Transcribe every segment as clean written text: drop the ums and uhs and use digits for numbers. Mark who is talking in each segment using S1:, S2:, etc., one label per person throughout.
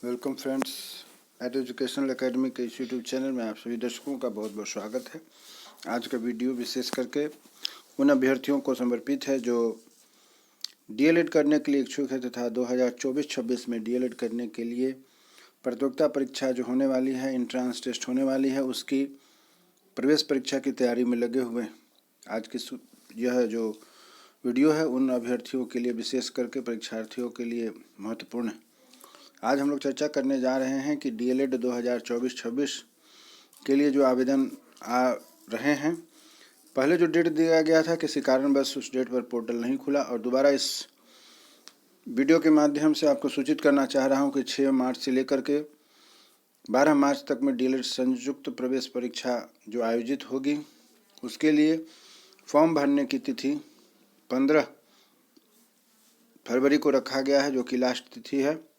S1: Welcome friends at educational academy के इस YouTube channel में आप सभी दर्शकों का बहुत बहुत स्वागत है। आज का वीडियो विशेष करके उन अभ्यर्थियों को समर्पित है जो डीएलएड करने के लिए इच्छुक है तथा 2024-26 में डीएलएड करने के लिए प्रतियोगिता परीक्षा जो होने वाली है, इंट्रांस टेस्ट होने वाली है, उसकी प्रवेश परीक्षा की तैयारी में लगे हुए हैं। आज की यह जो वीडियो है उन अभ्यर्थियों के लिए, विशेष करके परीक्षार्थियों के लिए महत्वपूर्ण है। आज हम लोग चर्चा करने जा रहे हैं कि डीएलएड 2024-26 के लिए जो आवेदन आ रहे हैं, पहले जो डेट दिया गया था किसी कारणवश उस डेट पर पोर्टल नहीं खुला और दोबारा इस वीडियो के माध्यम से आपको सूचित करना चाह रहा हूं कि 6 मार्च से लेकर के 12 मार्च तक में डीएलएड संयुक्त प्रवेश परीक्षा जो आयोजित होगी, उसके लिए फॉर्म भरने की तिथि 15 फरवरी को रखा गया है, जो कि लास्ट तिथि है।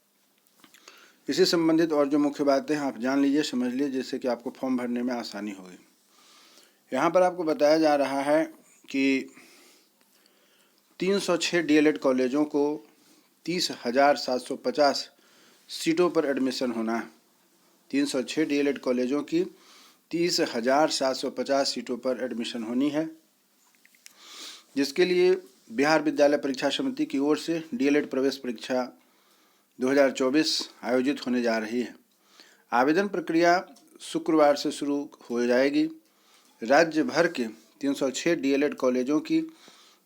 S1: इसी संबंधित और जो मुख्य बातें हैं आप जान लीजिए, समझ लीजिए, जिससे कि आपको फॉर्म भरने में आसानी होगी। यहाँ पर आपको बताया जा रहा है कि 306 डीएलएड कॉलेजों को 30,750 सीटों पर एडमिशन होना है। 306 डीएलएड कॉलेजों की 30,750 सीटों पर एडमिशन होनी है, जिसके लिए बिहार विद्यालय परीक्षा समिति की ओर से डीएलएड प्रवेश परीक्षा 2024 आयोजित होने जा रही है। आवेदन प्रक्रिया शुक्रवार से शुरू हो जाएगी। राज्य भर के 306 डीएलएड कॉलेजों की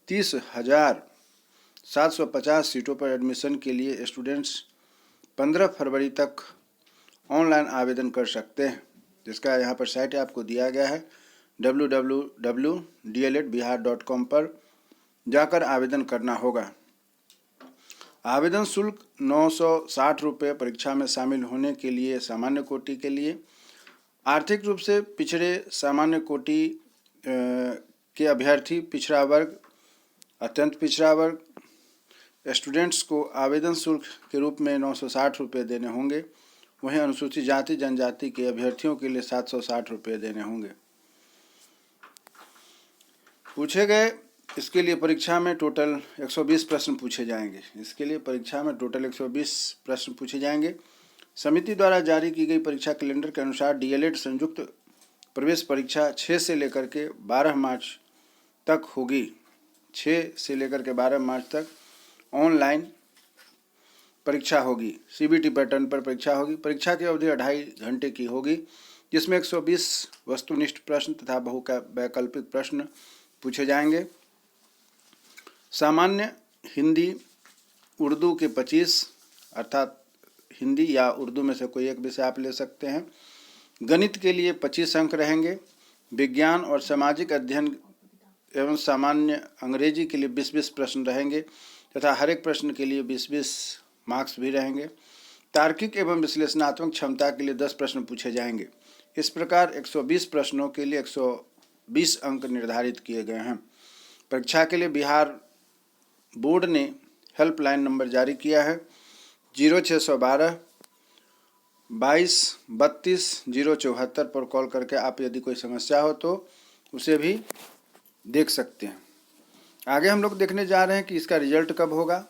S1: 30,750 सीटों पर एडमिशन के लिए स्टूडेंट्स 15 फरवरी तक ऑनलाइन आवेदन कर सकते हैं, जिसका यहाँ पर साइट आपको दिया गया है www.dledbihar.com पर जाकर आवेदन करना होगा। आवेदन शुल्क 960 रुपये परीक्षा में शामिल होने के लिए सामान्य कोटि के लिए, आर्थिक रूप से पिछड़े सामान्य कोटि के अभ्यर्थी, पिछड़ा वर्ग, अत्यंत पिछड़ा वर्ग स्टूडेंट्स को आवेदन शुल्क के रूप में 960 रुपये देने होंगे। वहीं अनुसूचित जाति जनजाति के अभ्यर्थियों के लिए 760 रुपये देने होंगे। पूछे गए इसके लिए परीक्षा में टोटल 120 प्रश्न पूछे जाएंगे। इसके लिए परीक्षा में टोटल 120 प्रश्न पूछे जाएंगे। समिति द्वारा जारी की गई परीक्षा कैलेंडर के अनुसार डीएलएड संयुक्त प्रवेश परीक्षा 6 से लेकर के 12 मार्च तक होगी। 6 से लेकर के 12 मार्च तक ऑनलाइन परीक्षा होगी। सीबीटी पैटर्न पर परीक्षा होगी। परीक्षा की अवधि 2.5 घंटे की होगी, जिसमें 120 वस्तुनिष्ठ प्रश्न तथा बहुवैकल्पिक प्रश्न पूछे जाएंगे। सामान्य हिंदी उर्दू के 25, अर्थात हिंदी या उर्दू में से कोई एक विषय आप ले सकते हैं। गणित के लिए 25 अंक रहेंगे। विज्ञान और सामाजिक अध्ययन एवं सामान्य अंग्रेजी के लिए 20-20 प्रश्न रहेंगे तथा हर एक प्रश्न के लिए 20-20 मार्क्स भी रहेंगे। तार्किक एवं विश्लेषणात्मक क्षमता के लिए 10 प्रश्न पूछे जाएंगे। इस प्रकार 120 प्रश्नों के लिए 120 अंक निर्धारित किए गए हैं। परीक्षा के लिए बिहार बोर्ड ने हेल्पलाइन नंबर जारी किया है 0612 22 32 074 पर कॉल करके आप यदि कोई समस्या हो तो उसे भी देख सकते हैं। आगे हम लोग देखने जा रहे हैं कि इसका रिजल्ट कब होगा।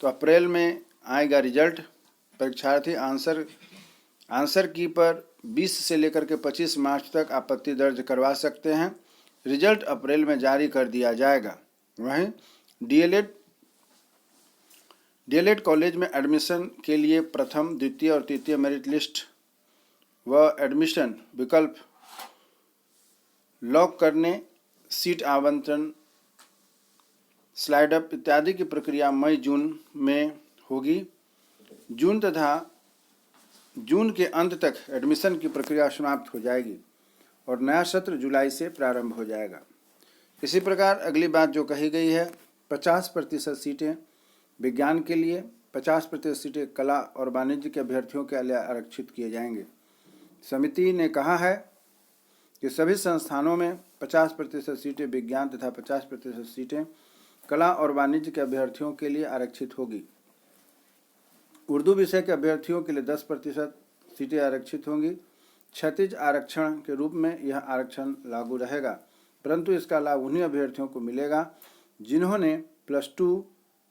S1: तो अप्रैल में आएगा रिजल्ट। परीक्षार्थी आंसर की पर 20 से लेकर के 25 मार्च तक आपत्ति दर्ज करवा सकते हैं। रिजल्ट अप्रैल में जारी कर दिया जाएगा। वहीं डीएलएड कॉलेज में एडमिशन के लिए प्रथम, द्वितीय और तृतीय मेरिट लिस्ट व एडमिशन विकल्प लॉक करने, सीट आवंटन, स्लाइड अप इत्यादि की प्रक्रिया मई-जून में होगी। जून के अंत तक एडमिशन की प्रक्रिया समाप्त हो जाएगी और नया सत्र जुलाई से प्रारंभ हो जाएगा। इसी प्रकार अगली बात जो कही गई है, 50% सीटें विज्ञान के लिए, 50% सीटें कला और वाणिज्य के अभ्यर्थियों के लिए आरक्षित किए जाएंगे। समिति ने कहा है कि सभी संस्थानों में 50% सीटें विज्ञान तथा 50% सीटें कला और वाणिज्य के अभ्यर्थियों के लिए आरक्षित होगी। उर्दू विषय के अभ्यर्थियों के लिए 10% सीटें आरक्षित होंगी। क्षैतिज आरक्षण के रूप में यह आरक्षण लागू रहेगा, परंतु इसका लाभ उन्हीं अभ्यर्थियों को मिलेगा जिन्होंने +2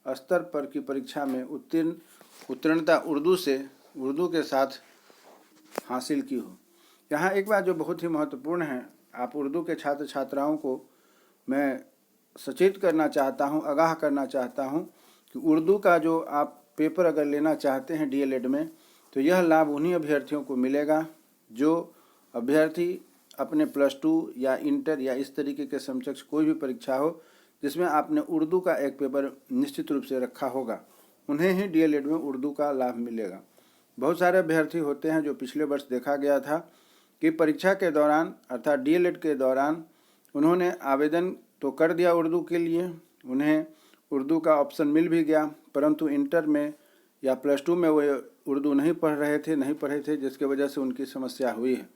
S1: स्तर पर की परीक्षा में उत्तीर्णता उर्दू से उर्दू के साथ हासिल की हो। यहाँ एक बात जो बहुत ही महत्वपूर्ण है, आप उर्दू के छात्र छात्राओं को मैं सचेत करना चाहता हूँ, आगाह करना चाहता हूँ कि उर्दू का जो आप पेपर अगर लेना चाहते हैं डीएलएड में, तो यह लाभ उन्हीं अभ्यर्थियों को मिलेगा जो अभ्यर्थी अपने +2 या इंटर या इस तरीके के समकक्ष कोई भी परीक्षा हो जिसमें आपने उर्दू का एक पेपर निश्चित रूप से रखा होगा, उन्हें ही डीएलएड में उर्दू का लाभ मिलेगा। बहुत सारे अभ्यर्थी होते हैं जो पिछले वर्ष देखा गया था कि परीक्षा के दौरान अर्थात डीएलएड के दौरान उन्होंने आवेदन तो कर दिया उर्दू के लिए, उन्हें उर्दू का ऑप्शन मिल भी गया, परंतु इंटर में या +2 में वो उर्दू नहीं पढ़े थे जिसके वजह से उनकी समस्या हुई है।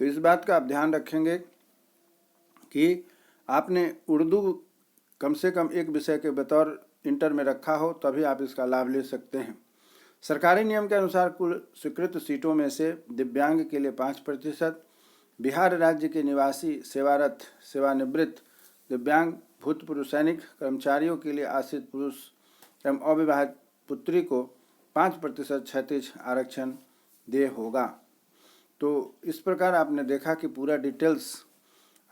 S1: तो इस बात का आप ध्यान रखेंगे कि आपने उर्दू कम से कम एक विषय के बतौर इंटर में रखा हो, तभी आप इसका लाभ ले सकते हैं। सरकारी नियम के अनुसार कुल स्वीकृत सीटों में से दिव्यांग के लिए 5%, बिहार राज्य के निवासी सेवारत सेवानिवृत्त दिव्यांग भूतपूर्व सैनिक कर्मचारियों के लिए आश्रित पुरुष एवं अविवाहित पुत्री को 5% क्षैतिज आरक्षण देय होगा। तो इस प्रकार आपने देखा कि पूरा डिटेल्स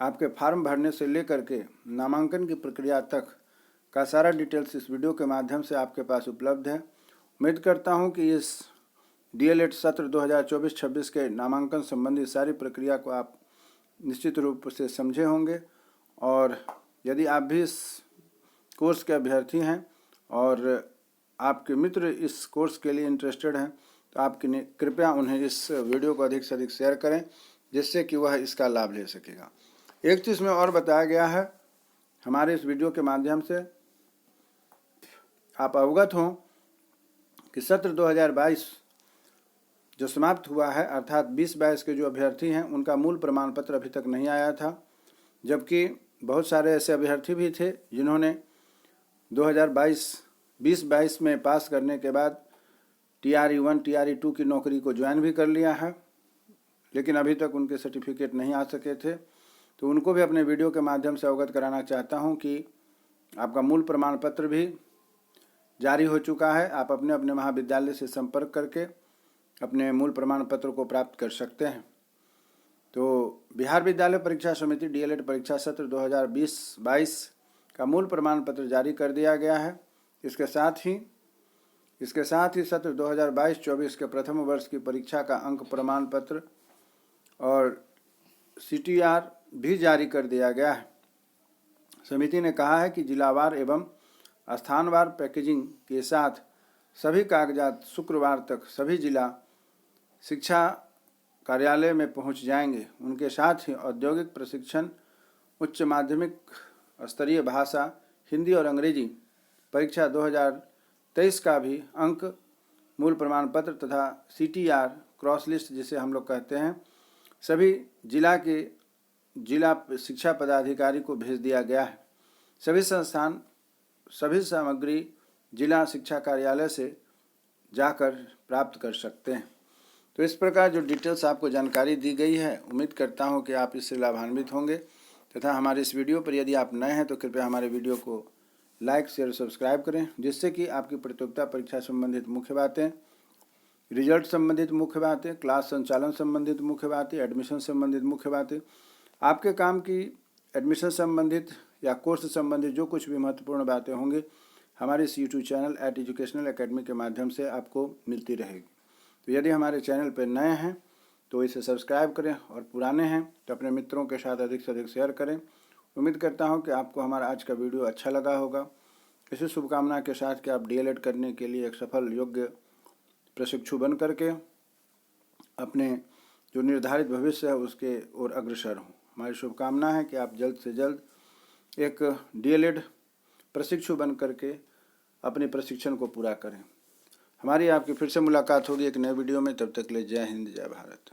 S1: आपके फॉर्म भरने से लेकर के नामांकन की प्रक्रिया तक का सारा डिटेल्स इस वीडियो के माध्यम से आपके पास उपलब्ध है। उम्मीद करता हूं कि इस डीएलएड सत्र 2024-26 के नामांकन संबंधी सारी प्रक्रिया को आप निश्चित रूप से समझे होंगे, और यदि आप भी इस कोर्स के अभ्यर्थी हैं और आपके मित्र इस कोर्स के लिए इंटरेस्टेड हैं तो आप कृपया उन्हें इस वीडियो को अधिक से अधिक शेयर करें जिससे कि वह इसका लाभ ले सकेगा। एक चीज़ में और बताया गया है हमारे इस वीडियो के माध्यम से आप अवगत हों कि सत्र 2022 जो समाप्त हुआ है अर्थात 2022 के जो अभ्यर्थी हैं उनका मूल प्रमाण पत्र अभी तक नहीं आया था, जबकि बहुत सारे ऐसे अभ्यर्थी भी थे जिन्होंने 2022 में पास करने के बाद TRE 1 TRE 2 की नौकरी को ज्वाइन भी कर लिया है, लेकिन अभी तक उनके सर्टिफिकेट नहीं आ सके थे। तो उनको भी अपने वीडियो के माध्यम से अवगत कराना चाहता हूं कि आपका मूल प्रमाण पत्र भी जारी हो चुका है। आप अपने अपने महाविद्यालय से संपर्क करके अपने मूल प्रमाण पत्र को प्राप्त कर सकते हैं। तो बिहार विद्यालय परीक्षा समिति डीएलएड परीक्षा सत्र 2020-22 का मूल प्रमाण पत्र जारी कर दिया गया है। इसके साथ ही सत्र 2022-24 के प्रथम वर्ष की परीक्षा का अंक प्रमाण पत्र और CTR भी जारी कर दिया गया है। समिति ने कहा है कि जिलावार एवं स्थानवार पैकेजिंग के साथ सभी कागजात शुक्रवार तक सभी जिला शिक्षा कार्यालय में पहुंच जाएंगे। उनके साथ ही औद्योगिक प्रशिक्षण, उच्च माध्यमिक स्तरीय भाषा हिंदी और अंग्रेजी परीक्षा 2023 का भी अंक, मूल प्रमाण पत्र तथा CTR क्रॉस लिस्ट जिसे हम लोग कहते हैं, सभी जिला शिक्षा पदाधिकारी को भेज दिया गया है। सभी संस्थान सभी सामग्री जिला शिक्षा कार्यालय से जाकर प्राप्त कर सकते हैं। तो इस प्रकार जो डिटेल्स आपको जानकारी दी गई है, उम्मीद करता हूं कि आप इससे लाभान्वित होंगे तथा हमारे इस वीडियो पर यदि आप नए हैं तो कृपया हमारे वीडियो को लाइक शेयर सब्सक्राइब करें, जिससे कि आपकी प्रतियोगिता परीक्षा संबंधित मुख्य बातें, रिजल्ट संबंधित मुख्य बातें, क्लास संचालन संबंधित मुख्य बातें, एडमिशन संबंधित मुख्य बातें, आपके काम की एडमिशन संबंधित या कोर्स संबंधित जो कुछ भी महत्वपूर्ण बातें होंगी हमारे इस YouTube चैनल @एजुकेशनल एकेडमी के माध्यम से आपको मिलती रहेगी। तो यदि हमारे चैनल पर नए हैं तो इसे सब्सक्राइब करें और पुराने हैं तो अपने मित्रों के साथ अधिक से अधिक शेयर करें। उम्मीद करता हूं कि आपको हमारा आज का वीडियो अच्छा लगा होगा। इसी शुभकामना के साथ कि आप डीएलएड करने के लिए एक सफल योग्य प्रशिक्षु बन करके अपने जो निर्धारित भविष्य है उसके ओर अग्रसर हों। हमारी शुभकामना है कि आप जल्द से जल्द एक डीएलएड प्रशिक्षु बन करके अपने प्रशिक्षण को पूरा करें। हमारी आपकी फिर से मुलाकात होगी एक नए वीडियो में। तब तक के लिए जय हिंद, जय भारत।